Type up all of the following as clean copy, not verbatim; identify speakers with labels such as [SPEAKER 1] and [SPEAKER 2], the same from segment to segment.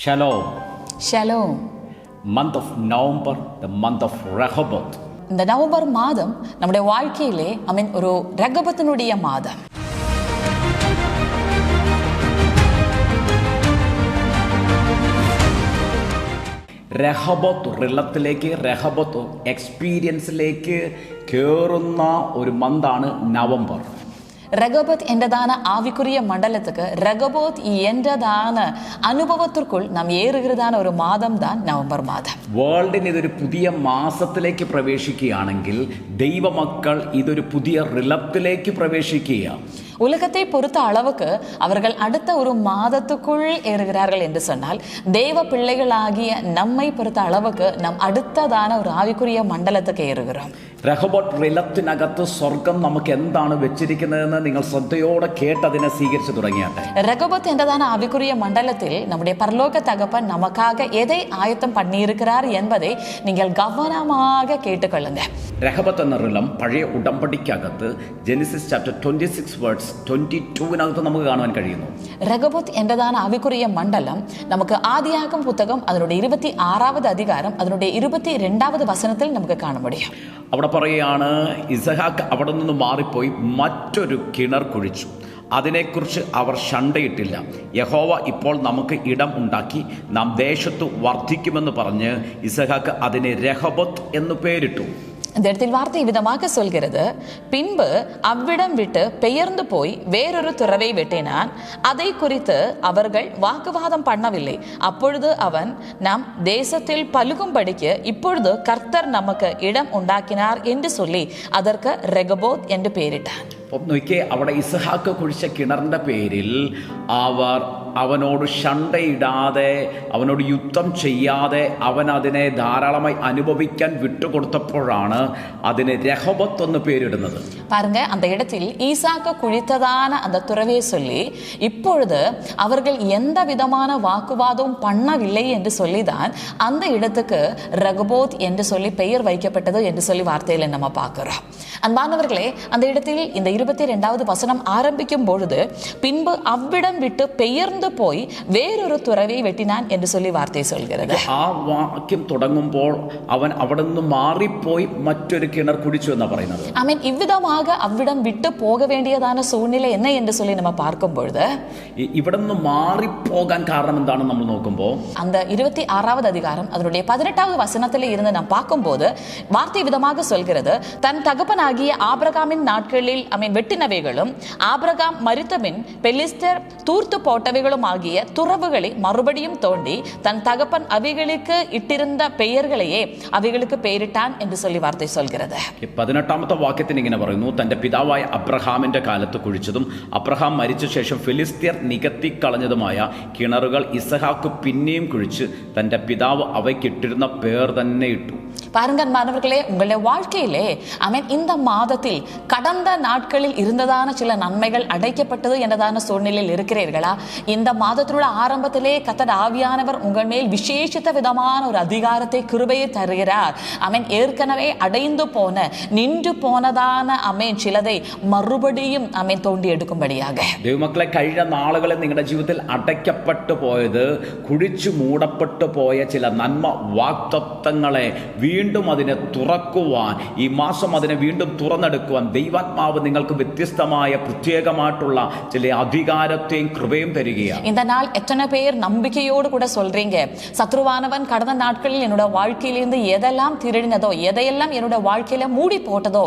[SPEAKER 1] Shalom.
[SPEAKER 2] Shalom.
[SPEAKER 1] Month of November, the month of Rehoboth.
[SPEAKER 2] இந்த November மாதம் நம்முடைய வாழ்க்கையிலே ஒரு ரெகபத்தினுடைய மாதம்.
[SPEAKER 1] റഹബോത്ത് റിലത്തിലേക്ക് റഹബോത്ത് എക്സ്പീരിയൻസിലേക്ക് കയറുന്ന ഒരു മന്താണ് നവംബർ.
[SPEAKER 2] ரெகபத் என்றதான ஆவிக்குரிய மண்டலத்துக்கு ரெகபோத் என்றதான അനുഭവത്തിற்குள் നാം ഏറുகிறதான ഒരു മാதം தான் നവംബർ മാதം.
[SPEAKER 1] വേൾഡിന് ഇതൊരു പുതിയ മാസത്തിലേക്ക് പ്രവേശിക്കുകയാണെങ്കിൽ ദൈവമക്കൾ ഇതൊരു പുതിയ റിലത്തിലേക്ക് പ്രവേശിക്കുകയാണ്.
[SPEAKER 2] உலகத்தை பொறுத்த அளவுக்கு அவர்கள் அடுத்த ஒரு மாதத்துக்குள் ஏறுகிறார்கள் என்று சொன்னால் தேவ பிள்ளைகளாகிய நம்மை பொறுத்த அளவுக்கு நாம் அடுத்ததான ஒரு ஆவிக்குரிய மண்டலத்துக்கு ஏறுகிறோம்.
[SPEAKER 1] റഹബോത്ത് റിലത്തിനകത്ത് സ്വർഗം നമുക്ക് എന്താണ് വെച്ചിരിക്കുന്നതെന്ന് നിങ്ങൾ ശ്രദ്ധയോടെ കേട്ടതിനെ സ്വീകരിച്ചു തുടങ്ങിയാട്ടെ.
[SPEAKER 2] ரெகபோத் என்றதான ஆவிக்குரிய மண்டலத்தில் நம்முடைய பரலோக தகப்பன் நமக்காக எதை ஆயத்தம் பண்ணியிருக்கிறார் என்பதை நீங்கள் கவனமாக கேட்டுக்கொள்ளுங்க.
[SPEAKER 1] റഹബത്ത് എന്ന റിലം പഴയ ഉടമ്പടിക്കകത്ത് ജെനിസിസ് ചാപ്റ്റർ 26 വേർഡ്സ് 22 നമുക്ക് കാണുവാൻ കഴിയുന്നു.
[SPEAKER 2] ரெகபோத் என்றதான ஆவிக்குரிய மண்டலம் നമുക്ക് ആദിയാഗമം പുസ്തകം അതിനുடைய 26வது அதிகாரம் അതിനുடைய 22வது വചനത്തിൽ നമുക്ക് കാണാൻ முடியும்.
[SPEAKER 1] അവിടെ പറയുകയാണ്, ഇസഹാക്ക് അവിടെ നിന്ന് മാറിപ്പോയി മറ്റൊരു കിണർ കുഴിച്ചു. അതിനെക്കുറിച്ച് അവർ ശണ്ടയിട്ടില്ല. യഹോവ ഇപ്പോൾ നമുക്ക് ഇടം ഉണ്ടാക്കി നാം ദേശത്തു വർദ്ധിക്കുമെന്ന് പറഞ്ഞ് ഇസഹാക്ക് അതിനെ രഹബോത്ത് എന്ന് പേരിട്ടു.
[SPEAKER 2] இந்த இடத்தில் வார்த்தை விதமாக சொல்கிறது, பின்பு அவ்விடம் விட்டு பெயர்ந்து போய் வேறொரு துறவை வெட்டினான். அதை குறித்து அவர்கள் வாக்குவாதம் பண்ணவில்லை. அப்பொழுது அவன் நாம் தேசத்தில் பலுகும்படிக்கு இப்பொழுது கர்த்தர் நமக்கு இடம் உண்டாக்கினார் என்று சொல்லி அதற்கு ரெகபோத் என்று பெயரிட்டான்.
[SPEAKER 1] നോക്കിയേ, അവിടെ ഇസഹാക്ക് കുഴിച്ച കിണറിൻ്റെ പേരിൽ അവനോട് ശണ്ടയിടാതെ, അവനോട് യുദ്ധം ചെയ്യാതെ അവൻ അതിനെ ധാരാളമായി അനുഭവിക്കാൻ വിട്ടുകൊടുത്തപ്പോഴാണ് അതിന് രഹബോത്ത് എന്ന് പേരിടുന്നത്.
[SPEAKER 2] பாருங்க, அந்த இடத்தில் ஈசாக்கு குழித்ததான அந்த துறவையை சொல்லி இப்பொழுது அவர்கள் எந்த விதமான வாக்குவாதமும் பண்ணவில்லை என்று சொல்லிதான் அந்த இடத்துக்கு ரெகபோத் என்று சொல்லி பெயர் வைக்கப்பட்டது என்று சொல்லி வார்த்தையில நம்ம பார்க்கிறோம். அன்பானவர்களே, அந்த இடத்தில் இந்த 22வது வசனம் ஆரம்பிக்கும் பொழுது பின்பு அவ்விடம் விட்டு பெயர்ந்து போய் வேறொரு துறவை வெட்டினான் என்று சொல்லி வார்த்தை சொல்கிறது.
[SPEAKER 1] ആ വാക്യം തുടങ്ങുമ്പോൾ അവൻ അവിടെ നിന്ന് മാറിപ്പോയി മറ്റൊരു കിണർ കുഴിച്ചു എന്നാ പറയുന്നത്.
[SPEAKER 2] ஆமென். இவ்விதமாக அவ்விடம் விட்டு போக வேண்டியதான சூழ்நிலை என்ன என்று சொல்லி நம்ம பார்க்கும் பொழுது
[SPEAKER 1] ഇവിടെ നിന്ന് മാറിപ്പോകാൻ കാരണം എന്താണെന്ന് നമ്മൾ നോക്കുമ്പോൾ
[SPEAKER 2] அந்த 26வது அதிகாரம் அதனுடைய 18வது வசனத்தில் இருந்து நாம் பார்க்கும்போது வார்த்தை விதமாக சொல்கிறது, தன் தகப்பனாகிய ஆபிரகாமின் நாட்களில் வெட்டினவைகளும் ஆபிரகாம் மரித்தபின் பெலிஸ்தர் தூர்த்து போட்டவைகளும் ஆகிய துறவுகளை மறுபடியும் தோண்டி தன் தகப்பன் அவைகளுக்கு இட்டிருந்த பெயர்களையே அவைகளுக்கு பெயரிட்டான் என்று சொல்லி வார்த்தை சொல்கிறது.
[SPEAKER 1] 18ാമത്തെ വാക്യത്തിന് ഇങ്ങനെ പറയുന്നു, തന്റെ പിതാവായ അബ്രഹാമിന്റെ കാലത്ത് കുഴിച്ചതും അബ്രഹാം മരിച്ച ശേഷം ഫിലിസ്തീർ നികത്തിക്കളഞ്ഞതുമായ കിണറുകൾ ഇസഹാക്ക് പിന്നെയും കുഴിച്ച് തന്റെ പിതാവ് അവയ്ക്കിട്ടിരുന്ന പേർ തന്നെ ഇട്ടു.
[SPEAKER 2] பாருங்க மாணவர்களே, உங்களுடைய வாழ்க்கையிலே இந்த மாதத்தில் கடந்த நாட்களில் இருந்ததான சில நன்மைகள் அடைக்கப்பட்டது என்றதான சூழ்நிலையில் இருக்கிறீர்களா? இந்த மாதத்தினுள்ள ஆரம்பத்திலே கர்த்தர் ஆவியானவர் உங்கள் மேல் விசேஷித்த விதமான ஒரு அதிகாரத்தை கிருபையை தருகிறார். ஏற்கனவே அடைந்து போன நின்று போனதான ചിലதை മറുപടിയും തോണ്ടി എടുക്കുമ്പടിയാക.
[SPEAKER 1] ദൈവമക്കളെ, കഴിഞ്ഞ നാളുകളിൽ നിങ്ങളുടെ ജീവിതത്തിൽ അടയ്ക്കപ്പെട്ടു പോയത്, കുഴിച്ചു മൂടപ്പെട്ടു പോയ ചില നന്മ വാഗ്ദത്തങ്ങളെ വീണ്ടും അതിനെ തുറക്കുവാൻ, ഈ മാസം അതിനെ വീണ്ടും തുറന്നെടുക്കുവാൻ ദൈവാത്മാവ് നിങ്ങൾക്ക് വ്യത്യസ്തമായ പ്രത്യേകമായിട്ടുള്ള ചില അധികാരത്തെയും കൃപയും തരികയാണ്.
[SPEAKER 2] இந்த நாள் எத்தனை பேர் நம்பிக்கையோடு கூட சொல்றீங்க, சத்ருவானவன் கடந்த நாட்களில் என்னோட வாழ்க்கையிலிருந்து எதெல்லாம் திருடினதோ, எதையெல்லாம் என்னோட வாழ்க்கையில மூடி போட்டதோ,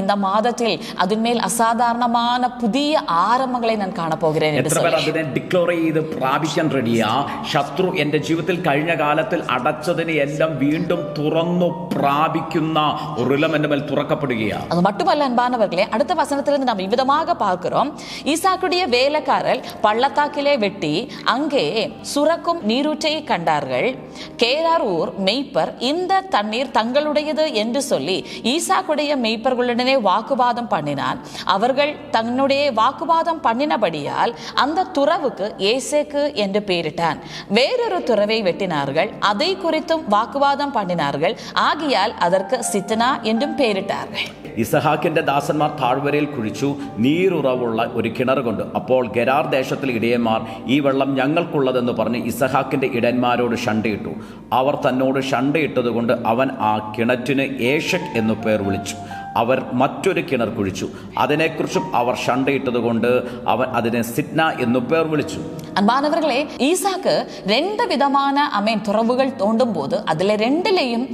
[SPEAKER 2] இந்த மாதத்தில் அதன் மேல் அசாதாரணமான புதிய ஆரம்பங்களை நான் காணப்போகிறேன் என்று
[SPEAKER 1] சொல்லி അതിനെ ഡിക്ലെയർ ചെയ്ത് പ്രാപിക്കാൻ റെഡിയാ. ശത്രു എന്റെ ജീവിതത്തിൽ കഴിഞ്ഞ കാലത്തിൽ അടച്ചതിനെ എല്ലാം വീണ്ടും തുറന്നു പ്രാപിക്കുന്ന ഒരു റിലം എന്റെ മേൽ തുറക്കപ്പെടുകയാണ്.
[SPEAKER 2] அது மட்டுமல்ல அன்பானவர்களே, அடுத்த வசனத்திலிருந்து நாம் விதமாக பார்க்கிறோம், ஈசாக்குடைய வேலைக்காரர் பள்ளத்தாக்கிலே வெட்டி அங்கே சுரக்கும் நீரூற்றை கண்டார்கள். கேரார் ஊர் மெய்ப்பர் இந்த தண்ணீர் தங்களுடையது என்று சொல்லி ஈசாக்குடைய மெய்ப்பர்களுடனே வாக்குவாதம் பண்ணினான். அவர்கள் தன்னுடைய வாக்குவாதம் பண்ணினபடியால் அந்த துறவுக்கு ஏசேக்கு என்று பெயரிட்டான். வேறொரு துறவை வெட்டினார்கள், அதை குறித்தும் வாக்குவாதம் பண்ணினார்கள். ஆகியால் அதற்கு சித்தனா என்றும் பெயரிட்டார்கள்.
[SPEAKER 1] ഇസഹാക്കിന്റെ ദാസന്മാർ താഴ്വരയിൽ കുഴിച്ചു നീരുറവുള്ള ഒരു കിണർ കൊണ്ട്. അപ്പോൾ ഗെരാർ ദേശത്തിലെ ഇടയന്മാർ ഈ വെള്ളം ഞങ്ങൾക്കുള്ളതെന്ന് പറഞ്ഞ് ഇസഹാക്കിൻ്റെ ഇടയന്മാരോട് ശണ്ടയിട്ടു. അവർ തന്നോട് ശണ്ടയിട്ടതുകൊണ്ട് അവൻ ആ കിണറ്റിന് ഏഷക് എന്നു പേർ വിളിച്ചു. അവർ മറ്റൊരു കിണർ കുഴിച്ചു. അതിനെക്കുറിച്ചും അവർ ശണ്ടയിട്ടതുകൊണ്ട് അവൻ അതിനെ സിറ്റ്ന എന്നു പേർ വിളിച്ചു.
[SPEAKER 2] அன்பானவர்களே, ஈசாக்கு 2 விதமான துறவுகள் தோண்டும் போது அதுல 2லையும்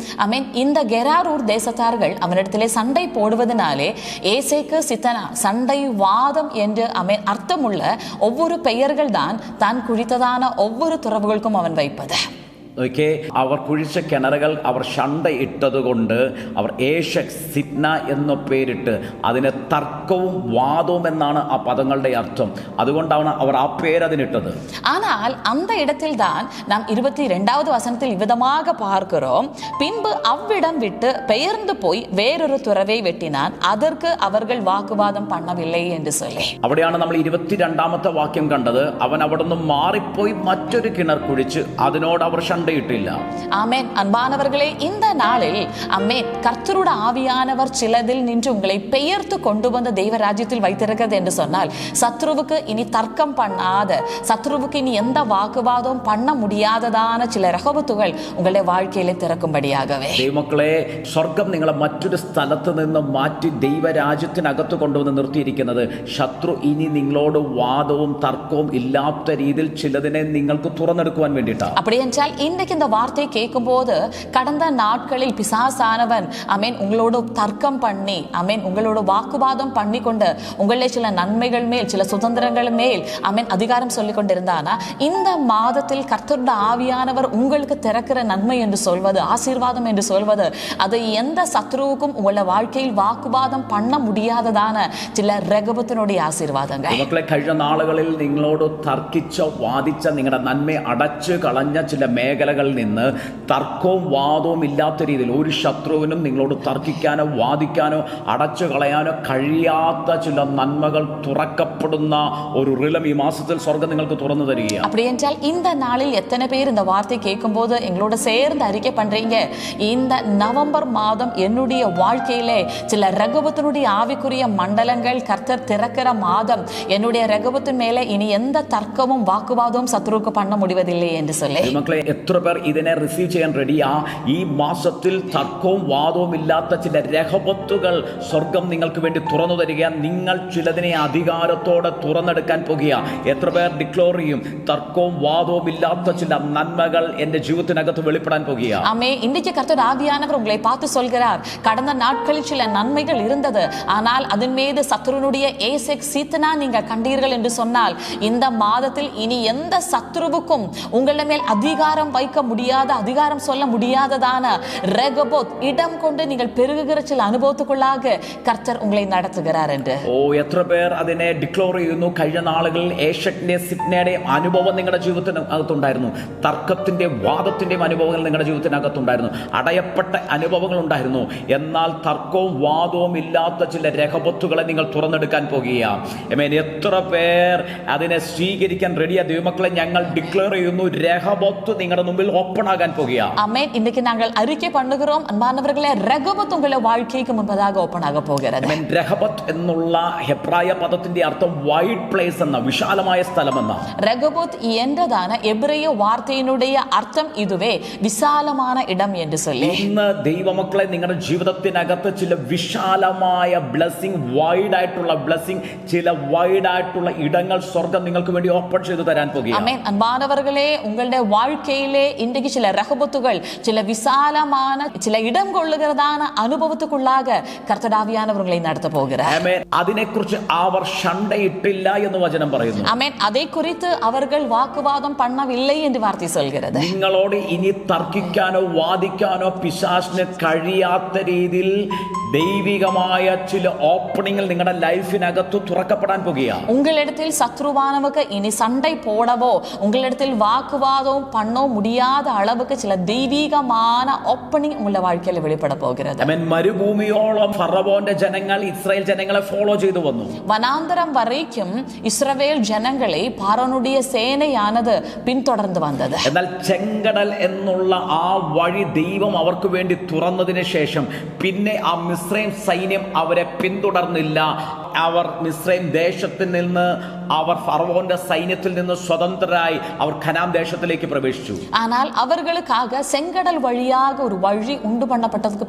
[SPEAKER 2] இந்த கெராரூர் தேசத்தார்கள் அவனிடத்திலே சண்டை போடுவதனாலே ஏசேக்கு சித்தனா சண்டை வாதம் என்று அர்த்தமுள்ள ஒவ்வொரு பெயர்கள் தான் குழித்ததான ஒவ்வொரு துறவுகளுக்கும் அவன் வைப்பது.
[SPEAKER 1] അവർ കുഴിച്ച കിണറുകൾ അവർ ശണ്ട ഇട്ടതുകൊണ്ട് അവർ ഏഷക് സിറ്റ്ന എന്ന പേരിട്ട് അതിന് തർക്കവും വാദവും എന്നാണ് ആ പദങ്ങളുടെ അർത്ഥം. അതുകൊണ്ടാണ് അവർ ആ പേരതിനിട്ടത്.
[SPEAKER 2] ஆனால் அந்த இடத்தில் தான் நாம் 22வது வசனத்தில் இவ்விதமாக பார்க்கிறோம், பின்பு அவ்விடம் விட்டு பெயர்ந்து போய் வேறொரு துறவை வெட்டினான், அதற்கு அவர்கள் வாக்குவாதம் பண்ணவில்லை என்று சொல்லி.
[SPEAKER 1] അവിടെയാണ് നമ്മൾ 22ാമത്തെ വാക്യം കണ്ടത്. അവൻ അവിടെ നിന്ന് മാറിപ്പോയി മറ്റൊരു കിണർ കുഴിച്ച് അതിനോട് അവർ ശണ്ടയിട്ടില്ല.
[SPEAKER 2] ஆமென். அன்பானவர்களே, இந்த நாளில் கர்த்தருடைய ஆவியானவர் சிலதில் நின்று உங்களை பெயர்த்து கொண்டு வந்து தெய்வ ராஜ்யத்தில் வைத்திருக்கிறது என்று சொன்னால், சத்ருவுக்கு இனி தர்க்கம் பண்ணாத, சத்ருவுக்கு இனி எந்த வாக்குவாதம் பண்ண முடியாததான சில ரகபத்துகள் உங்களுடைய வாழ்க்கையிலே திறக்கும்படியாகவே.
[SPEAKER 1] ദൈവമക്കളെ, സ്വർഗം നിങ്ങളെ മറ്റൊരു സ്ഥലത്ത് നിന്ന് മാറ്റി ദൈവരാജ്യത്തിനകത്ത് കൊണ്ടുവന്ന് നിർത്തിയിരിക്കുന്നത് ശത്രു ഇനി നിങ്ങളോട് വാദവും തർക്കവും ഇല്ലാത്ത രീതിയിൽ ചിലതിനെ നിങ്ങൾക്ക് തുറന്നെടുക്കുവാൻ വേണ്ടിയിട്ടാണ്.
[SPEAKER 2] அப்படி என்றால் இன்றைக்கு இந்த வார்த்தை கேட்கும் போது கடந்த நாட்களில் பிசாசானவன் உங்களோட தர்க்கம் பண்ணி உங்களோட வாக்குவாதம் பண்ணி கொண்டு உங்களே சில நன்மைகள் மேல் சில சுதந்திரங்கள் மேல் அதிகாரம் சொல்லிக் கொண்டிருந்தானா, இந்த மாதத்தில் கர்த்தருடைய ஆவியானவர் உங்களுக்கு திறக்கிற நன்மை என்று சொல்வது, ஆசீர்வாதம் என்று சொல்வது, அது எந்த சத்ருவுக்கும் உங்களோட வாழ்க்கையில் வாக்குவாதம் பண்ண முடியாததான சில രഹബത്തിനുடைய ആശീർവാദങ്ങൾ.
[SPEAKER 1] മക്കളെ, കഴിഞ്ഞ നാളുകളിൽ നിങ്ങളോട് തർക്കിച്ച വാദിച്ച നിങ്ങളുടെ നന്മയെ അടച്ചു കളഞ്ഞ ചില മേഖലകളിൽ നിന്ന് തർക്കവും വാദവും ഇല്ലാത്ത രീതിയിൽ ഒരു ശത്രുവിനും നിങ്ങളോട് തർക്കിക്കാനോ വാദിക്കാനോ അടച്ചു കളയാനോ കഴിയാത്ത ചില നന്മകൾ തുറക്കപ്പെടുന്ന ഒരു റിലം ഈ മാസത്തിൽ സ്വർഗം നിങ്ങൾക്ക് തുറന്നു തരികയാണ്.
[SPEAKER 2] அப்படி என்றால் இந்த நாளில் எத்தனை பேர் இந்த வார்த்தை கேட்கும்போது எங்களோட சேர்ந்து அறிக்கை பண்றீங்க, இந்த நவம்பர் மாதம் என்னுடைய வாழ்க்கையிலே சில ரகபத்தினுடைய ஆவிக்குரிய மண்டலங்கள் கர்த்தர் திறக்கிற மாதம், என்னுடைய ரகபத்தின் மேலே இனி எந்த தர்க்கமும் வாக்குவாதமும் சத்ருவுக்கு பண்ண முடிவதில்லை என்று சொல்லி.
[SPEAKER 1] മക്കളെ, എത്ര പേർ ഇതിനെ റിസീവ് ചെയ്യാൻ റെഡിയാ? ഈ മാസത്തിൽ തർക്കവും വാദവും ഇല്ലാത്ത ചില രഹബത്തുകൾ സ്വർഗം നിങ്ങൾക്ക് വേണ്ടി തുറന്നു തരിക. നിങ്ങൾ ചിലതിനെ അധികാരത്തോടെ തുറന്നെടുക്കാൻ പോകുക. എത്ര പേർ ഡിക്ലോർ ചെയ്യും, തർക്കവും വാദവും ഇല്ലാത്ത ചില നന്മകൾ എന്റെ ജീവിതത്തിനകത്ത് വെളിപ്പെടാൻ പോകുക?
[SPEAKER 2] இன்றைக்கு கர்த்தர் ஆவியானவர் உங்களை பார்த்து சொல்கிறார், கடந்த நாட்களில் சில நன்மைகள் இருந்தது, ஆனால் அதன் மீது சத்ருனுடைய ஏசேக் சீத்தனா நீங்கள் கண்டீர்கள் என்று சொன்னால், இந்த மாதத்தில் இனி எந்த சத்ருவுக்கும் உங்கள மேல் அதிகாரம் வைக்க முடியாத, அதிகாரம் சொல்ல முடியாததான ரெகபோத் இடம் கொண்டு நீங்கள் பெருகுகிற சில அனுபவத்துக்குள்ளாக கர்த்தர் உங்களை நடத்துகிறார் என்று.
[SPEAKER 1] എത്ര പേർ അതിനെ ഡിക്ലോർ ചെയ്യുന്നു? കഴിഞ്ഞ നാളുകളിൽ ഏഷക്കിന്റെ സിറ്റ്നയുടെ അനുഭവം നിങ്ങളുടെ ജീവിതത്തിനകത്തുണ്ടായിരുന്നു. തർക്കത്തിന്റെ വാദത്തിന്റെയും അനുഭവങ്ങൾ നിങ്ങളുടെ ജീവിതത്തിനകത്തുണ്ടായിരുന്നു. അടയപ്പെട്ട അനുഭവങ്ങൾ ഉണ്ടായിരുന്നു. എന്നാൽ തർക്കവും വാദവും ഇല്ലാത്ത ചില രഹബത്തുകളെ നിങ്ങൾ തുറന്നെടുക്കാൻ പോകുകയാണ്. എത്ര പേർ അതിനെ സ്വീകരിക്കാൻ റെഡിയാ? ദൈവമക്കളെ, ഞങ്ങൾ ഡിക്ലെയർ ചെയ്യുന്നു, രഹബത്ത് നിങ്ങളുടെ മുമ്പിൽ ഓപ്പൺ ആകാൻ പോകുകയാണ്.
[SPEAKER 2] இன்னைக்கு நாங்கள் அறிக்கை பண்ணுகிறோம், அன்பானவர்களே, ரகபத் உங்களுடைய வாழ்க்கைக்கு முன்பதாக ஓபன் ஆக போகிறது.
[SPEAKER 1] രഹബത്ത് എന്നുള്ള ഹെബ്രായ പദത്തിന്റെ അർത്ഥം വൈഡ് പ്ലേസ് എന്ന, വിശാലമായ സ്ഥലം എന്ന.
[SPEAKER 2] ரகபத் என்றதான எபிரேய வார்த்தையினுடைய அர்த்தம் இதுவே, விசாலமான இடம் என்று சொல்லி.
[SPEAKER 1] ഇന്ന് ദൈവമക്കളെ, നിങ്ങളുടെ ജീവിതത്തിനകത്ത് ചില വിശാലമായ ബ്ലെസ്സിംഗ്, വൈഡ് ആയിട്ടുള്ള ബ്ലെസ്സിംഗ്, ചില വൈഡ് ആയിട്ടുള്ള ഇടങ്ങൾ സ്വർഗം നിങ്ങൾക്ക് വേണ്ടി ഓപ്പൺ ചെയ്തു തരാൻ പോകുകയാണ്.
[SPEAKER 2] ஆமென். அன்பானவர்களே, உங்களுடைய வாழ்க்கையிலே இன்றைக்கு சில ரகபத்துகள், சில விசாலமான, சில இடம் கொள்ளுகிறதான அனுபவத்துக்குள்ளாக கர்த்தராவியானவர் உங்களை நடத்த போகிறார்.
[SPEAKER 1] ആമേൻ. അതിനെക്കുറിച്ച് അവർ ശണ്ടയിട്ടില്ല എന്ന് വചനം പറയുന്നു.
[SPEAKER 2] ஆமென். அதை குறித்து அவர்கள் வாக்குவாதம் பண்ணவில்லை என்று வார்த்தை சொல்கிறது.
[SPEAKER 1] നിങ്ങളോട് ഇനി തർക്കിക്കാനോ വാദിക്കാനോ പിശാചിന് കഴിയാത്ത രീതിയിൽ ദൈവികമായ ചില ഓപ്പണിംഗിൽ നിങ്ങളുടെ ലൈഫിനകത്ത് തുറക്കപ്പെടാൻ പോകുകയാണ്.
[SPEAKER 2] உங்களிடத்தில் சத்ருவானவருக்கு இனி சண்டை போடவோ, உங்களிடத்தில் வாக்குவாதம் பண்ணோ முடியாது முடியாத அளவுக்கு சில தெய்வீகமான ஓப்பனிங் உள்ள வாழ்க்கையில வெளிப்பட போகிறது.
[SPEAKER 1] മരുഭൂമിയോളം ഫറവോന്റെ ജനങ്ങൾ ഇസ്രായേൽ ജനങ്ങളെ ഫോളോ ചെയ്തു വന്നു.
[SPEAKER 2] வனாந்தரம் வரைக்கும் இஸ்ரவேல் ஜனங்களை பார்வோனுடைய சேனையானது பின்தொடர்ந்து வந்தது.
[SPEAKER 1] എന്നാൽ ചെങ്കടൽ എന്നുള്ള ആ വഴി ദൈവം അവർക്ക് വേണ്ടി തുറന്നതിന് ശേഷം പിന്നെ ആ മിസ്രൈം സൈന്യം അവരെ പിന്തുടർന്നില്ല. അവർ മിസ്രൈം ദേശത്തിൽ നിന്ന്, അവർ ഫറവോന്റെ സൈന്യത്തിൽ നിന്ന് സ്വതന്ത്രരായി അവർ കനാൻ ദേശത്തിലേക്ക് പ്രവേശിച്ചു.
[SPEAKER 2] ஆனால் அவர்களுக்காக செங்கடல் வழியாக ஒரு வழி உண்டு பண்ணப்பட்டதுக்கு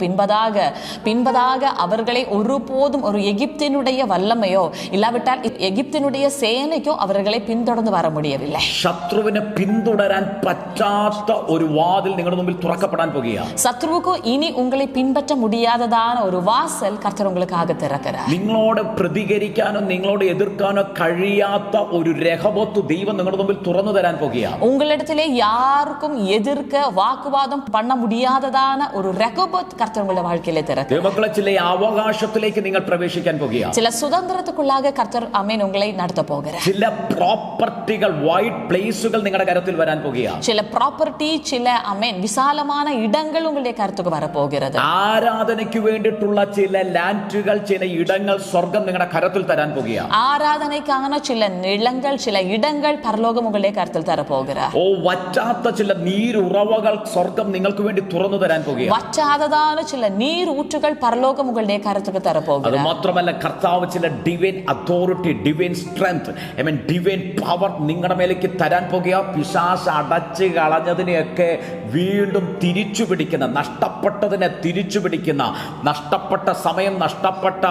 [SPEAKER 2] பின்பதாக அவர்களை ஒருபோதும் ஒரு எகிப்தினுடைய வல்லமையோ இல்லாவிட்டால் எகிப்தினுடைய சேனைக்கோ அவர்களை பின்தொடர்ந்து வர முடியவில்லை.
[SPEAKER 1] ശത്രുവിനെ പിന്തുടരാൻ പറ്റാത്ത ഒരു വാതിൽ നിങ്ങളുടെ മുമ്പിൽ തുറക്കപ്പെടാൻ പോകുകയാണ്.
[SPEAKER 2] சத்ருவுக்கு இனி உங்களை பின்பற்ற முடியாததான ஒரு வாசல் கர்த்தர் உங்களுக்காக திறக்கிறார்.
[SPEAKER 1] നിങ്ങളോട് പ്രതികരിക്കാനോ നിങ്ങളോട് എതിർക്കാനോ കഴിയാത്ത ഒരു രഹബോത്ത് ദൈവം നിങ്ങളുടെ മുമ്പിൽ തുറന്നു തരാൻ പോകുകയാണ്.
[SPEAKER 2] உங்களிடத்திலே யாருக்கும் எதிர்க்க வாக்குவாதம் பண்ண முடியாததான ஒரு ரகபோத் கர்த்தர் உங்களுடைய வாழ்க்கையிலே திறக்கிறார்.
[SPEAKER 1] ദൈവമക്കളെ, ചില അവകാശത്തിലേക്ക് നിങ്ങൾ പ്രവേശിക്കാൻ പോകുകയാണ്.
[SPEAKER 2] சில சுதந்திரத்துக்குள்ளாக கர்த்தர் ஆமென் உங்களை நடத்த போகிறார்.
[SPEAKER 1] ചില പ്രോപ്പർട്ടികൾ, വൈഡ് പ്ലേസുകൾ നിങ്ങളുടെ കരത്തിൽ വരാൻ പോകുകയാണ്.
[SPEAKER 2] சில ப்ராப்பர்ட்டி, சில ஆமென் விசாலமான இடங்கள் உங்களுடைய கருத்துக்கு வர போகிறது.
[SPEAKER 1] ആരാധനയ്ക്ക് വേണ്ടിയിട്ടുള്ള ചില ലാൻഡുകൾ, ചില ഇടങ്ങൾ സ്വർഗം നിങ്ങളുടെ കരത്തിൽ തരാൻ പോകുകയാണ്.
[SPEAKER 2] ആരാധനയ്ക്കാണ് ചില നിലങ്ങൾ, ചില ഇടങ്ങൾ പരലോകം ഉங்களுடைய കരത്തിൽ തര പോകുகிறார்.
[SPEAKER 1] ഓ, വറ്റാത്ത ചില നീരുറവകൾ സ്വർഗം നിങ്ങൾക്ക് വേണ്ടി തുറന്നു തരാൻ പോകുകയാണ്.
[SPEAKER 2] വറ്റാതതാണ് ചില നീരൂറ്റുകൾ പരലോകം ഉங்களுடைய കരത്തിൽ തര പോകുகிறார்.
[SPEAKER 1] അത് മാത്രമല്ല, കർത്താവ് ചില divine authority, divine strength, I mean divine power നിങ്ങളുടെ മേലേക്ക് തരാൻ പോകുക. പിശാച് അടച്ചു കളഞ്ഞതിനെയൊക്കെ വീണ്ടും തിരിച്ചു പിടിക്കുന്ന, നഷ്ടപ്പെട്ടതിനെ തിരിച്ചു പിടിക്കുന്ന, നഷ്ടപ്പെട്ട സമയം, നഷ്ടപ്പെട്ട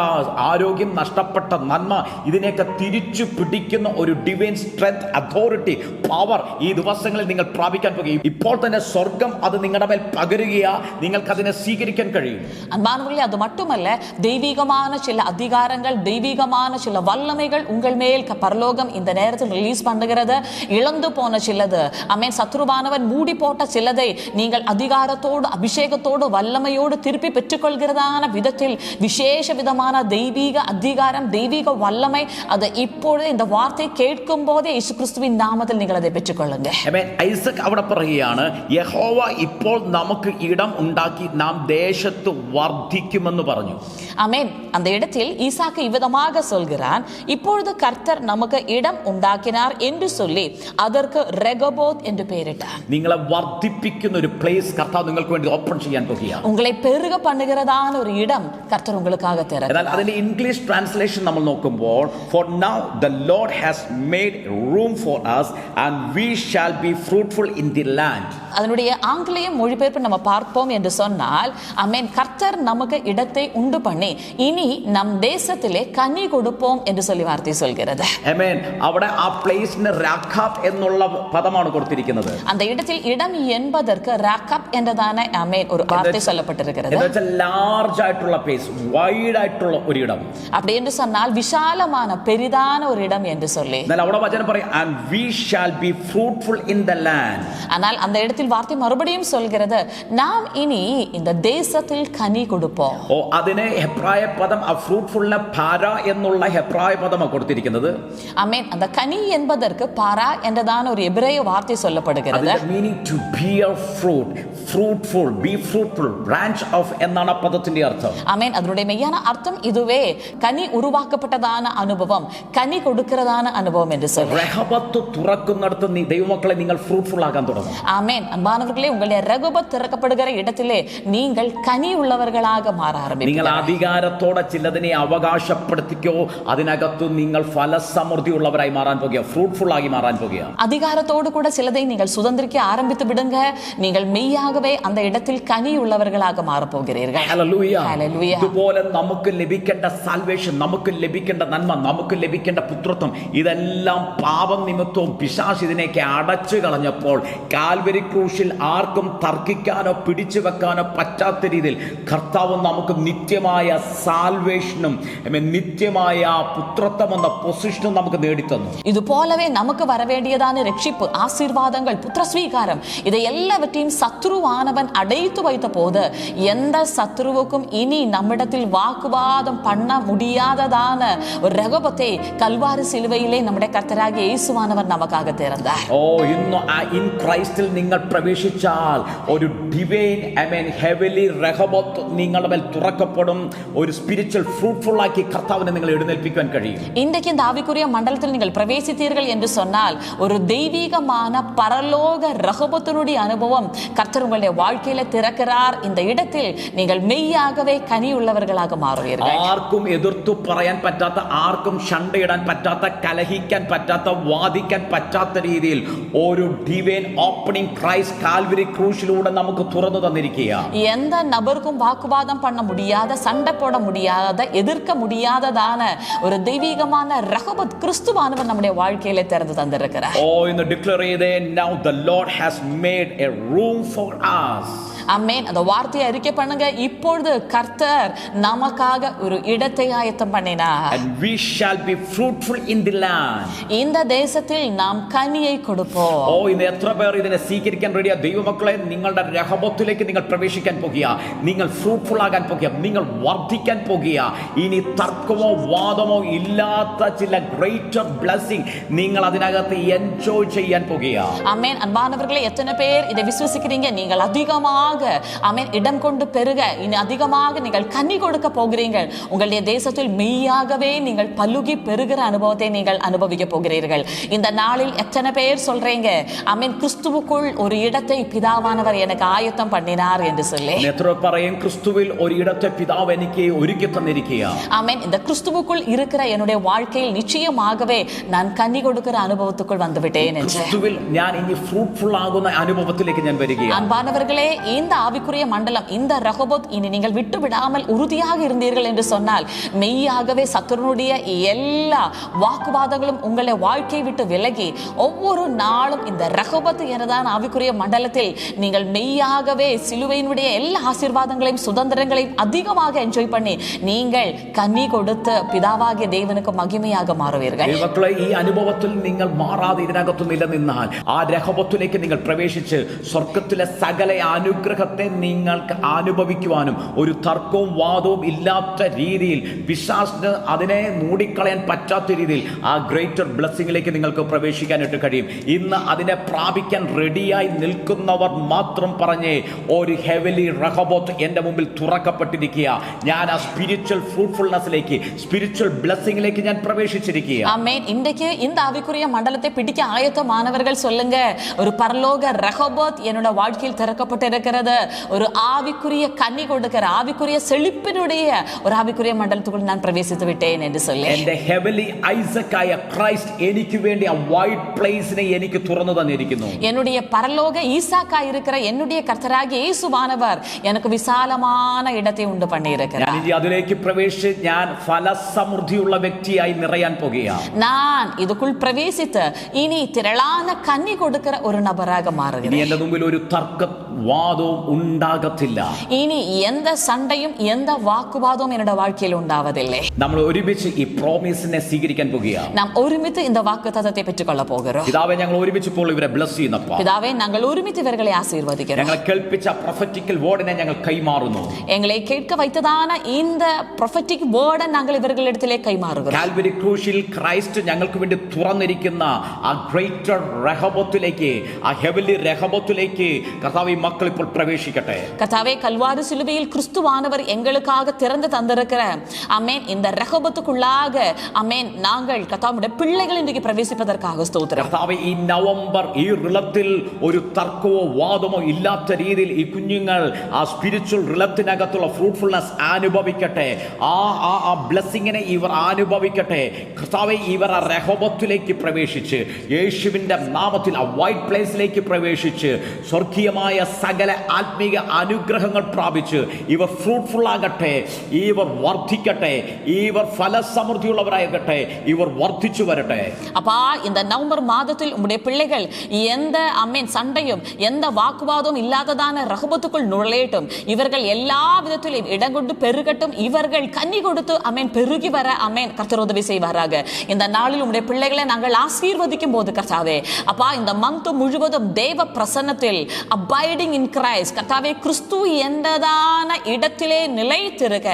[SPEAKER 1] ആരോഗ്യം, നഷ്ടപ്പെട്ട നന്മ, ഇതിനെയൊക്കെ തിരിച്ചു പിടിക്കുന്ന ഒരു ഡിവൈൻ സ്ട്രെങ്ത്, അതോറിറ്റി, പവർ ഈ ദിവസങ്ങളിൽ നിങ്ങൾ പ്രാപിക്കാൻ പോകുക. ഇപ്പോൾ തന്നെ സ്വർഗം അത് നിങ്ങളുടെ മേൽ പകരുകയാ. നിങ്ങൾക്ക് അതിനെ സ്വീകരിക്കാൻ കഴിയും.
[SPEAKER 2] அன்பானவர்களே, அது மட்டுமல்ல, தெய்வீகமான சில அதிகாரங்கள், தெய்வீகமான சில வல்லமைகள் உங்கள் மேல் பரலோகம் இந்த நேரத்தில் ரிலீஸ் பண்ணுகிறது. இழந்து போன சிலது, ஆமென், சத்ருவானவன் மூடி போட்ட சிலதை நீங்கள் அதிகாரத்தோடு, அபிஷேகத்தோடு, வல்லமையோடு திருப்பி பெற்றுக்கொள்கிறதான விதத்தில் விசேஷ விதமான தெய்வீக அதிகாரம், தெய்வீக வல்லமை, அதை இப்பொழுது இந்த வார்த்தை கேட்கும் போதே இயேசு கிறிஸ்துவின் நாமத்தில் நீங்கள் அதை பெற்றுக்கொள்ளுங்க.
[SPEAKER 1] ഐസക് അവിടെ പറയുകയാണ്, യഹോവ ഇപ്പോൾ നമുക്ക് ഇടം ഉണ്ടാക്കി നാം ദേശത്ത് വർദ്ധിക്കുമെന്ന് പറഞ്ഞു.
[SPEAKER 2] ஆமென். அந்த இடத்தில் ஈசாக்கு இவ்விதமாக சொல்கிறான், இப்பொழுது கர்த்தர் நமக்கு இடம் உண்டாக்கினார் என்று சொல்லி அதற்கு ரெகபோத் என்று பெயரிட்டார்.
[SPEAKER 1] നിങ്ങളെ വർദ്ധിപ്പിക്കുന്ന ഒരു പ്ലേസ് കർത്താവ് നിങ്ങൾക്ക് വേണ്ടി ഓപ്പൺ ചെയ്യാൻ പോകുകയാണ്.
[SPEAKER 2] உங்களை பெருக பண்ணுகிறதான ஒரு இடம் கர்த்தர் உங்களுக்காக திறக்கிறார்.
[SPEAKER 1] എന്നാൽ അതിന്റെ ഇംഗ്ലീഷ് ട്രാൻസ്ലേഷൻ നമ്മൾ നോക്കുമ്പോൾ, for now the Lord has made room for us and we shall be fruitful in the land.
[SPEAKER 2] அதனுடைய ஆங்கிலேய மொழிபெயர்ப்பு நம்ம பார்ப்போம் என்று சொன்னால், ஆமென், கர்த்தர் நமக்கு இடத்தை உண்டு பண்ணி இனி நம் தேசத்திலே கனி கொடுப்போம் என்று சொல்லி வார்த்தை சொல்கிறது.
[SPEAKER 1] ആമേൻ. അവിടെ ആ പ്ലേസിന് രാഖാബ് എന്നുള്ള പദമാണ് കൊടുത്തിരിക്കുന്നത്.
[SPEAKER 2] அந்த இடத்தில் இடம் என்பதற்கு ராகாப் என்றதான ஆமென் ஒரு வார்த்தை சொல்லப்பட்டிருக்கிறது.
[SPEAKER 1] എന്ന് വെച്ചാൽ ലാർജ് ആയിട്ടുള്ള പ്ലേസ്, വൈഡ് ആയിട്ടുള്ള ഒരു ഇടം.
[SPEAKER 2] அப்படி என்று சொன்னால் விசாலமான பெரிதான ஒரு இடம் என்று சொல்லி.
[SPEAKER 1] എന്നാൽ അവിടെ വചനം പറയും, and we shall be fruitful in the land.
[SPEAKER 2] ஆனால் அந்த இடத்தில் வார்த்தை மறுபடியும் சொல்கிறது, நாம் இனி இந்த தேசத்தில் கனி கொடுப்போம்.
[SPEAKER 1] ഓ, അതിനെ ഹെബ്രായ പദം, ആ ഫ്രൂട്ട്ഫുള്ളിനെ പാര എന്നുള്ള ഹെബ്രായ പദമാണ് കൊടുത്തിരിക്കുന്നത്.
[SPEAKER 2] ஆமென். அந்த கனி என்பதற்கு பாரா என்றதான ஒரு எபிரேய வார்த்தை சொல்லப்படுகிறது.
[SPEAKER 1] അതിന്റെ meaning to bear fruit, fruitful, be fruitful, branch of എന്നാണ് പദത്തിന്റെ അർത്ഥം.
[SPEAKER 2] ஆமென். அதனுடைய மெய்யான அர்த்தம் இதுவே, கனி உருவாக்கப்பட்டதான அனுபவம், கனி கொடுக்கிறதான அனுபவம் என்று சொல்லி.
[SPEAKER 1] രഹബത്ത് തുറക്കുന്നിടത്ത് ദൈവമക്കളെ നിങ്ങൾ ഫ്രൂട്ട്ഫുൾ ആകാൻ തുടങ്ങും.
[SPEAKER 2] ஆமென். அன்பானவர்களே, உங்களுடைய ரகபத் திறக்கப்படுகிற இடத்திலே நீங்கள் கனி உள்ளவர்களாக மாற
[SPEAKER 1] നിങ്ങൾ
[SPEAKER 2] ஆரம்பிப்பீர்கள்.
[SPEAKER 1] അധികാരത്തോടെ ചിലതിനെ അവകാശപ്പെടുത്തിക്കോ, അതിനകത്ത് നിങ്ങൾ ഫലസമൃദ്ധി ഉള്ളവരായി മാറാൻ പോകുക, ഫ്രൂട്ട്ഫുൾ ആയി മാറാൻ പോകുക.
[SPEAKER 2] அதிகாரத்தோடு கூட சிலதை நீங்கள் சுதந்திரிக்க ஆரம்பித்து விடுங்க. நீங்கள் மெய்யாகவே அந்த இடத்தில் கனி உள்ளவர்களாக மாறப்போகிறீர்கள்.
[SPEAKER 1] ഹല്ലേലൂയ.
[SPEAKER 2] ഹല്ലേലൂയ.
[SPEAKER 1] ഇതുപോലെ നമുക്ക് ലഭിക്കേണ്ട സാൽവേഷൻ, നമുക്ക് ലഭിക്കേണ്ട നന്മ, നമുക്ക് ലഭിക്കേണ്ട പുത്രത്വം, ഇതെല്ലാം പാപം നിമിത്തവും പിശാച് ഇതിനെയൊക്കെ അടച്ചു കളഞ്ഞപ്പോൾ കാൽവരി ക്രൂശിൽ ആർക്കും തർക്കിക്കാനോ പിടിച്ചു വെക്കാനോ പറ്റാത്ത രീതിയിൽ കർത്താവ് നമുക്ക് നിത്യമായ സാൽവേഷനും നിത്യമായ പുത്രത്വം എന്ന പൊസിഷനും നമുക്ക് നേടിത്തന്നു.
[SPEAKER 2] இது போலவே நமக்கு வரவேண்டியதான ரட்சிப்பு, ஆசீர்வாதங்கள், புத்திர ஸ்வீகாரம், இதை எல்லாவற்றையும் சத்ருவானவன் அடைத்து வைத்த போது எந்த சத்ருவுக்கும் இனி நம்மிடத்தில் வாக்குவாதம் பண்ண முடியாததான ஒரு ரகபத்தை கல்வாரி சிலுவையிலே நம்முடைய கர்த்தராகிய இயேசுவானவர் நமக்காக திறந்தார்.
[SPEAKER 1] ഓ, ഇന്ന് ഇൻ ക്രൈസ്റ്റ് ക്രൈസ്റ്റിൽ നിങ്ങൾ പ്രവേശിച്ചാൽ ഒരു ഡിവൈൻ ഹെവലി റഹബോത്ത് നിങ്ങളുടെ മേൽ തുറക്കപ്പെടും. ഒരു സ്പിരിച്വൽ ഫ്രൂട്ട്ഫുൾ ആക്കി കർത്താവിനെ നിങ്ങൾ എഴുന്നേൽപ്പിക്കാൻ കഴിയും.
[SPEAKER 2] இன்றைக்கு இந்த ஆவிக்குரிய மண்டலத்தில் நீங்கள் பிரவேசித்தீர்கள் என்று சொன்னால் ஒரு தெய்வீகமான பரலோக ரகபத்தினுடைய அனுபவம் கர்த்தர் உங்களுடைய வாழ்க்கையில திறக்கிறார். இந்த இடத்தில் நீங்கள் மெய்யாகவே கனியுள்ளவர்களாக மாறுவீர்கள்.
[SPEAKER 1] ആർക്കും എതിർത്തു പറയാൻ പറ്റാത്ത, ആർക്കും ഷണ്ടയിടാൻ പറ്റാത്ത, കലഹിക്കാൻ പറ്റാത്ത, വാദിക്കാൻ പറ്റാത്ത രീതിയിൽ ഒരു ഡിവൈൻ ഓപ്പണിംഗ് ക്രൈസ്റ്റ് കാൽവരി ക്രൂശിലൂടെ നമുക്ക് തുറന്നു തന്നിരിക്കുക.
[SPEAKER 2] எந்த நபருக்கும் வாக்குவாதம் பண்ண முடியாத, சண்டை போட முடியாத, எதிர்க்க முடியாததான ஒரு தெய்வீகமான ரகபத் கிறிஸ்துவானவர் நம்முடைய வாழ்க்கையில திறந்து தந்திருக்கிறார்.
[SPEAKER 1] ഇന്ന് ഡിക്ലെയർ ചെയ്തേ, now the Lord has made a room for us.
[SPEAKER 2] ஆமென். அந்த வார்த்தையை அறிக்கை பண்ணுங்க. இப்பொழுது கர்த்தர் நமக்காக ஒரு இடத்தை ஆயத்தம் பண்ணினார்.
[SPEAKER 1] And we shall be fruitful in the land.
[SPEAKER 2] இந்த தேசத்தில் நாம் கனியை கொடுப்போம்.
[SPEAKER 1] ഇന്ന് എത്ര പേർ ഇതിനെ സ്വീകരിക്കാൻ റെഡിയാ? ദൈവമക്കളെ, നിങ്ങളുടെ രഹബത്തിലേക്ക് നിങ്ങൾ പ്രവേശിക്കാൻ പോകുക. നിങ്ങൾ ഫ്രൂട്ട്ഫുൾ ആകാൻ പോകുക. നിങ്ങൾ വർദ്ധിക്കാൻ പോകുക. ഇനി തർക്കമോ വാദമോ ഇല്ലാത്ത ചില ഗ്രേറ്റർ ബ്ലെസ്സിംഗ് നിങ്ങൾ അതിനകത്ത് എൻജോയ് ചെയ്യാൻ പോകുക.
[SPEAKER 2] ஆமென். அன்பானவர்களே, எத்தனை பேர் இதை விசுவசிக்கிறீங்க? நீங்கள் அதிகமாக ஆமென் இடம் கொண்டு பெருக, இனி அதிகமாக நீங்கள் கனி கொடுக்க போகிறீர்கள். உங்களுடைய தேசத்தில் மெய்யாகவே நீங்கள் பலுகி பெருகிற அனுபவத்தை நீங்கள் அனுபவிக்க போகிறீர்கள். இந்த நாளில் எத்தனை பேர் சொல்றீங்க, ஆமென், கிறிஸ்துவுக்குள் ஒரு இடத்தை பிதாவானவர் எனக்கு ஆயத்தம் பண்ணினார் என்று சொல்லி?
[SPEAKER 1] എത്ര പറയും, ക്രിസ്തുവിൽ ഒരു ഇടത്തെ പിതാവ് എനിക്ക് ഒരുക്കി തന്നിരിക്കുക.
[SPEAKER 2] ஆமென். இந்த கிறிஸ்துவுக்குள் இருக்கிற என்னுடைய வாழ்க்கையில் நிச்சயமாகவே நான் கனி கொடுக்கிற அனுபவத்துக்குள் வந்து விட்டேன் என்று.
[SPEAKER 1] ക്രിസ്തുവിൽ ഞാൻ ഇനി ഫ്രൂട്ട്ഫുൾ ആകുന്ന അനുഭവത്തിലേക്ക് ഞാൻ വരികയാണ്.
[SPEAKER 2] அன்பானவர்களே, இந்த ஆவிக்குரிய மண்டலம், இந்த ரகபோத் இனி நீங்கள் விட்டு விடாமல் உறுதியாக இருந்தீர்கள் என்று சொன்னால் மெய்யாகவே சத்துருனுடைய எல்லா வாக்குவாதங்களும் உங்களை வாழ்க்கையை விட்டு விலகி ஒவ்வொரு நாளும் இந்த ரகபத் எனதான ஆவிக்குரிய மண்டலத்தில் நீங்கள் மெய்யாகவே சிலுவையினுடைய எல்லா ஆசீர்வாதங்களையும் சுதந்திரங்களையும் அதிகமாக என்ஜாய் பண்ணி நீங்கள் கனி கொடுத்து பிதாவாகிய தேவனுக்கு மகிமையாக மாறுவீர்கள்.
[SPEAKER 1] ഈ അനുഭവത്തിൽ നിങ്ങൾ മാറാതെ ഇതിനകത്ത് നിലനിന്നാൽ ആ രഹബത്തിലേക്ക് നിങ്ങൾ പ്രവേശിച്ച് സ്വർഗത്തിലെ സകല അനുഗ്രഹത്തെ നിങ്ങൾക്ക് അനുഭവിക്കുവാനും ഒരു തർക്കവും വാദവും ഇല്ലാത്ത രീതിയിൽ പിശാചിന് അതിനെ മൂടിക്കളയാൻ പറ്റാത്ത രീതിയിൽ ആ ഗ്രേറ്റർ ബ്ലെസ്സിങ്ങിലേക്ക് നിങ്ങൾക്ക് പ്രവേശിക്കാനായിട്ട് കഴിയും. ഇന്ന് അതിനെ പ്രാപിക്കാൻ റെഡിയായി നിൽക്കുന്നവർ മാത്രം പറഞ്ഞേ, ഒരു ഹെവലി റഹബോത്ത് എൻ്റെ മുമ്പിൽ തുറക്കപ്പെട്ടിരിക്കുക. ഞാൻ ആ സ്പിരിച്വൽ ഫ്രൂട്ട്ഫുൾനെസ്സിലേക്ക്, സ്പിരിച്വൽ ബ്ലെസ്സിങ്ങിലേക്ക് ഞാൻ പ്രവേശിച്ചിരിക്കുക.
[SPEAKER 2] ஆமென். இன்றைக்கு இந்த ஆவிக்குரிய மண்டலத்தை பிடிக்க ஆயத்தமானவர்கள் சொல்லுங்க, ஒரு பரலோக ரகபோத் என்னோட வாழ்க்கையில் திறக்கப்பட்டிருக்கிறது. ஒரு ஆவிக்குரிய கனி கொடுக்கிற, ஆவிக்குரிய செழிப்பினுடைய ஒரு ஆவிக்குரிய மண்டலத்துக்குள் நான் பிரவேசித்து விட்டேன் என்று சொல்லி,
[SPEAKER 1] എൻ്റെ ഹെവലി ഐസക്കായ ക്രൈസ്റ്റ് എനിക്ക് വേണ്ടി ആ വൈറ്റ് പ്ലേസിനെ എനിക്ക് തുറന്നു തന്നിരിക്കുന്നു.
[SPEAKER 2] என்னுடைய பரலோக ஈசாக்கா இருக்கிற என்னுடைய கர்த்தராகிய இயேசுவானவர் எனக்கு விசாலமான இடத்தை உண்டு பண்ணி இருக்கிறார்.
[SPEAKER 1] ഞാൻ ഇനി അതിലേക്ക് പ്രവേശിച്ച് ഞാൻ ഫലസമൃദ്ധിയുള്ള വ്യക്തിയായി നിറയാൻ പോകുകയാണ്.
[SPEAKER 2] நான் இதுக்குள் பிரவேசித்து இனி திரளான கனி கொடுக்கிற ஒரு நபராக மாறுகிறேன்.
[SPEAKER 1] ഇനി എൻ്റെ മുമ്പിൽ ഒരു തർക്കവാദവും ഉണ്ടാകത്തില്ല.
[SPEAKER 2] இனி எந்த சண்டையும் எந்த வாக்குவாதமும் என்னோட வாழ்க்கையில் உண்டாவதில்லை.
[SPEAKER 1] നമ്മൾ ഒരുമിച്ച് ഈ പ്രോമിസിനെ സ്വീകരിക്കാൻ പോകുകയാണ്.
[SPEAKER 2] நாம் ஒருமித்து இந்த வாக்குத்தத்தத்தை பெற்றுக்கொள்ள போகிறோம்.
[SPEAKER 1] പിതാവേ, ഞങ്ങൾ ഒരുമിച്ച് ഇപ്പോൾ ഇവരെ ബ്ലസ് ചെയ്യുന്നപ്പോൾ
[SPEAKER 2] பிதாவே, நாங்கள் ஒருமித்து இவர்களை ஆசீர்வதிக்கிறோம்.
[SPEAKER 1] ഞങ്ങളെ കേൾപ്പിച്ച പ്രൊഫറ്റിക്കൽ വേർഡിനെ ഞങ്ങൾ കൈമാറുന്നു.
[SPEAKER 2] எங்களை கேட்க வைத்ததான இந்த prophetic word நாங்கள் இவர்களிடத்திலே கைமாறுகிறோம்.
[SPEAKER 1] കാൽവരി ക്രൂശിൽ ക്രൈസ്റ്റ് ഞങ്ങൾക്ക് വേണ്ടി തുറന്നിരിക്കുന്ന ആ ഗ്രേറ്റർ രഹബത്തിലേക്ക്, ആ ഹെവലി രഹബത്തിലേക്ക് കർത്താവേ, മക്കൾ ഇപ്പോൾ പ്രവേശിക്കട്ടെ.
[SPEAKER 2] கர்த்தாவே, கல்வாரி சிலுவையில் கிறிஸ்துவானவர் எங்களுக்காக திறந்து தந்திருக்கிற ஆமென் இந்த ரகபத்துக்குள்ளாக ஆமென் நாங்கள் கர்த்தாவுடைய பிள்ளைகள் இன்றைக்கு பிரவேசிப்பதற்காக ஸ்தோத்திரம்.
[SPEAKER 1] കർത്താവേ, ഈ നവംബർ ഈ റിലത്തിൽ ഒരു തർക്കമോ വാദമോ ഇല്ലാത്ത രീതിയിൽ ഈ കുഞ്ഞുങ്ങൾ ആ സ്പിരിച്വൽ റിലത്തിനകത്തുള്ള ഫ്രൂട്ട്ഫുൾനെസ് അനുഭവിക്കട്ടെ. ആ ബ്ലെസ്സിങ്ങിനെ ഇവർ അനുഭവിക്കട്ടെ. കർത്താവേ, ഇവർ ആ രഹബത്തിലേക്ക് പ്രവേശിച്ച് യേശുവിൻ്റെ നാമത്തിൽ ആ വൈറ്റ് പ്ലേസിലേക്ക് പ്രവേശിച്ച് സ്വർഗീയമായ സകല ആത്മീക അനുഗ്രഹങ്ങൾ പ്രാപിച്ച് ഇവർ ഫ്രൂട്ട്ഫുൾ ആകട്ടെ, ഇവർ വർദ്ധിക്കട്ടെ, ഇവർ ഫലസമൃദ്ധിയുള്ളവരാകട്ടെ, ഇവർ വർദ്ധിച്ചു വരട്ടെ.
[SPEAKER 2] அப்பா, இந்த நவம்பர் மாதத்தில் உம்முடைய பிள்ளைகள் எந்த அம்மேன் சண்டையும் எந்த வாக்குவாதமும் இல்லாததான ரகபத்துக்குள் நுழையட்டும். இவர்கள் எல்லா விதத்திலும் இடம் கொண்டு பெருகட்டும். இவர்கள் கன்னி கொடுத்து அம்மேன் பெருகி வர அம்மேன் கர்த்தர் உதவி செய்வாராக. இந்த நாளில் உம்முடைய பிள்ளைகளை நாங்கள் ஆசீர்வதிக்கும் போது கர்த்தாவே, அப்பா, இந்த மந்த் முழுவதும் தேவ பிரசன்னத்தில் abiding in Christ, Christ. കർത്താവേ, ക്രിസ്തു എന്നതാന ഇടത്തിലെ നിലയിത്തിരുക.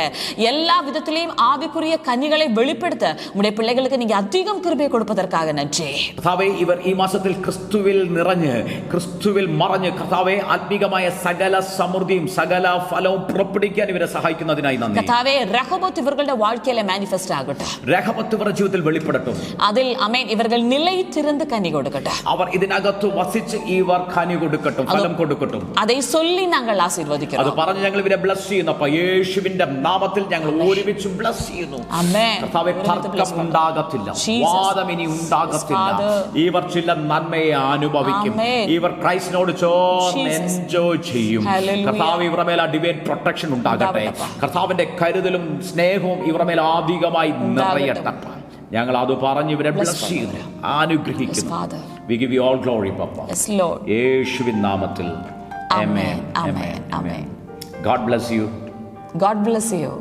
[SPEAKER 2] എല്ലാ വിധത്തിലെയും ആവിക്കുറിയ കനികളെ വെളിപ്പെടുത്ത്. നമ്മുടെ പിള്ളേകൾക്ക് നീ അധികം കൃപയെ കൊടുപ്പതற்காக നന്ദി.
[SPEAKER 1] കർത്താവേ, ഇവർ ഈ മാസത്തിൽ ക്രിസ്തുവിൽ നിറഞ്ഞ് ക്രിസ്തുവിൽ മറഞ്ഞ് കർത്താവേ ആത്മീകമായ സകല സമൃദ്ധിയും സകല ഫലവും പുറപ്പെടുവിക്കാൻ ഇവരെ സഹായിക്കുന്നതിനായി നന്ദി.
[SPEAKER 2] കർത്താവേ, രഹോബത്ത് ഇവരുടെ வாழ்க்கையில മാനിഫെസ്റ്റ് ആകട്ടെ.
[SPEAKER 1] രഹോബത്ത് ഇവരുടെ ജീവിതത്തിൽ വെളിപ്പെടട്ടെ.
[SPEAKER 2] അതിൽ ആമേൻ ഇവர்கள் നിലയിത്തിരുന്ന് കനി കൊടുക്കട്ടെ.
[SPEAKER 1] അവർ ഇതിനകത്ത് വസിച്ച് ഇവർ കനി കൊടുക്കട്ടെ, ഫലം കൊടുക്കട്ടെ.
[SPEAKER 2] அதை சொல்லி நாங்கள் ആശീർവദിക്കുന്നു.
[SPEAKER 1] അത് പറഞ്ഞ് ഞങ്ങൾ ഇവരെ ബ്ലസ് ചെയ്യുന്നു. അപ്പോൾ യേശുവിന്റെ നാമത്തിൽ ഞങ്ങൾ ഒരുമിച്ച് ബ്ലസ് ചെയ്യുന്നു.
[SPEAKER 2] ആമേൻ.
[SPEAKER 1] കർത്താവേ, തർക്കം ഉണ്ടാകത്തില്ല, വാദം ഇനി ഉണ്ടാകത്തില്ല. ഇവർ ചില നന്മയെ അനുഭവിക്കും. ഇവർ ക്രൈസ്റ്റിനോട് ചേർന്ന് എൻജോയ് ചെയ്യും. കർത്താവ് ഇവരുടെ മേൽ ഡിവൈൻ പ്രൊട്ടക്ഷൻ ഉണ്ടാകട്ടെ. കർത്താവിന്റെ കരുതലും സ്നേഹവും ഇവരുടെ മേൽ അധികമായി നിറയട്ടെ. ഞങ്ങൾ അത് പറഞ്ഞ് ഇവരെ ബ്ലസ് ചെയ്യുന്നു, അനുഗ്രഹിക്കുന്നു. We give you all glory, Papa.
[SPEAKER 2] Yes, Lord.
[SPEAKER 1] യേശുവിൻ നാമത്തിൽ. Amen. Amen. Amen. God bless you.
[SPEAKER 2] God bless you.